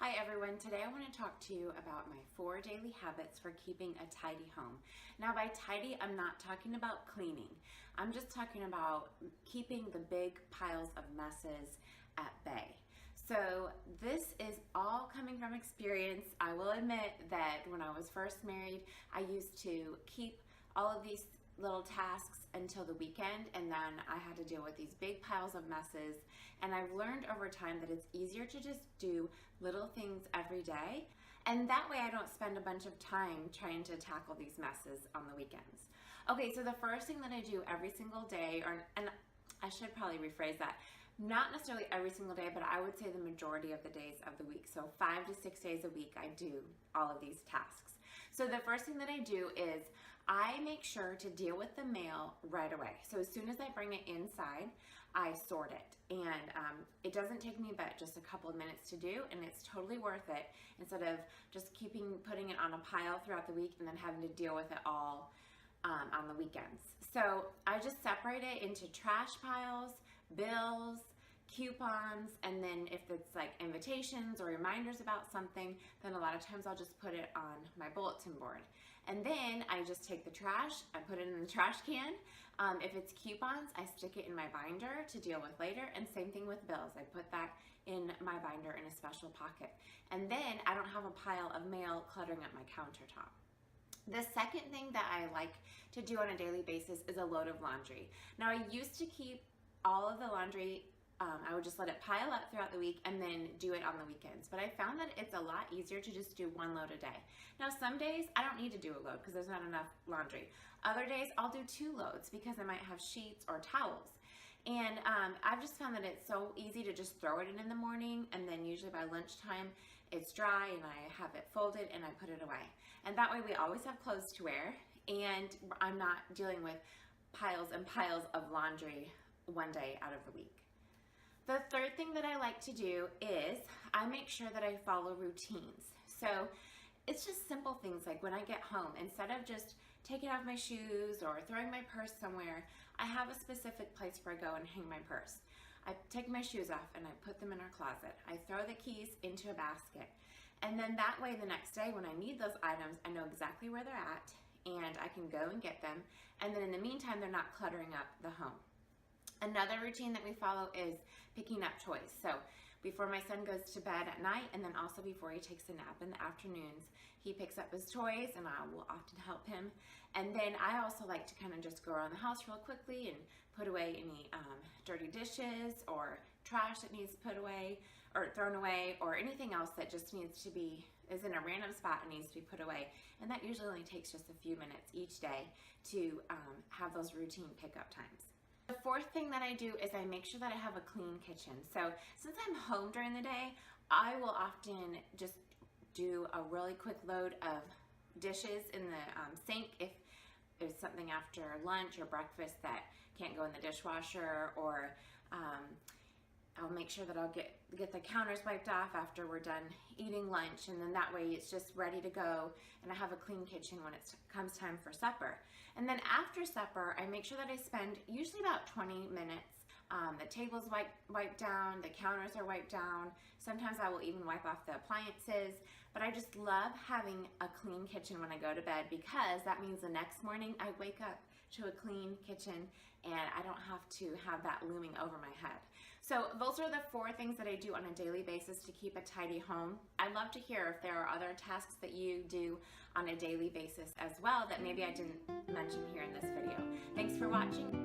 Hi everyone, today I want to talk to you about my 4 daily habits for keeping a tidy home. Now by tidy, I'm not talking about cleaning. I'm just talking about keeping the big piles of messes at bay. So this is all coming from experience. I will admit that when I was first married, I used to keep all of these little tasks until the weekend, and then I had to deal with these big piles of messes. And I've learned over time that it's easier to just do little things every day, and that way I don't spend a bunch of time trying to tackle these messes on the weekends. Okay, so the first thing that I do every single day, and I should probably rephrase that, not necessarily every single day, but I would say the majority of the days of the week. So 5 to 6 days a week, I do all of these tasks. So the first thing that I do is I make sure to deal with the mail right away. So as soon as I bring it inside, I sort it. And it doesn't take me but just a couple of minutes to do, and it's totally worth it instead of just putting it on a pile throughout the week and then having to deal with it all on the weekends. So I just separate it into trash piles, bills, coupons, and then if it's like invitations or reminders about something, then a lot of times I'll just put it on my bulletin board. And then I just take the trash, I put it in the trash can. If it's coupons, I stick it in my binder to deal with later, and same thing with bills. I put that in my binder in a special pocket. And then I don't have a pile of mail cluttering up my countertop. The second thing that I like to do on a daily basis is a load of laundry. Now I used to keep all of the laundry, I would just let it pile up throughout the week and then do it on the weekends. But I found that it's a lot easier to just do one load a day. Now some days I don't need to do a load because there's not enough laundry. Other days I'll do 2 loads because I might have sheets or towels. And I've just found that it's so easy to just throw it in the morning, and then usually by lunchtime it's dry and I have it folded and I put it away. And that way we always have clothes to wear, and I'm not dealing with piles and piles of laundry one day out of the week. The third thing that I like to do is I make sure that I follow routines. So it's just simple things like when I get home, instead of just taking off my shoes or throwing my purse somewhere, I have a specific place where I go and hang my purse. I take my shoes off and I put them in our closet. I throw the keys into a basket. And then that way the next day when I need those items, I know exactly where they're at and I can go and get them. And then in the meantime, they're not cluttering up the home. Another routine that we follow is picking up toys. So before my son goes to bed at night, and then also before he takes a nap in the afternoons, he picks up his toys and I will often help him. And then I also like to kind of just go around the house real quickly and put away any dirty dishes or trash that needs put away or thrown away, or anything else that just needs to be, is in a random spot and needs to be put away. And that usually only takes just a few minutes each day to have those routine pickup times. The fourth thing that I do is I make sure that I have a clean kitchen. So since I'm home during the day, I will often just do a really quick load of dishes in the sink if there's something after lunch or breakfast that can't go in the dishwasher, or I'll make sure that I'll get the counters wiped off after we're done eating lunch, and then that way it's just ready to go and I have a clean kitchen when it comes time for supper. And then after supper, I make sure that I spend usually about 20 minutes. The table's wiped down, the counters are wiped down. Sometimes I will even wipe off the appliances, but I just love having a clean kitchen when I go to bed, because that means the next morning I wake up to a clean kitchen and I don't have to have that looming over my head. So those are the 4 things that I do on a daily basis to keep a tidy home. I'd love to hear if there are other tasks that you do on a daily basis as well that maybe I didn't mention here in this video. Thanks for watching.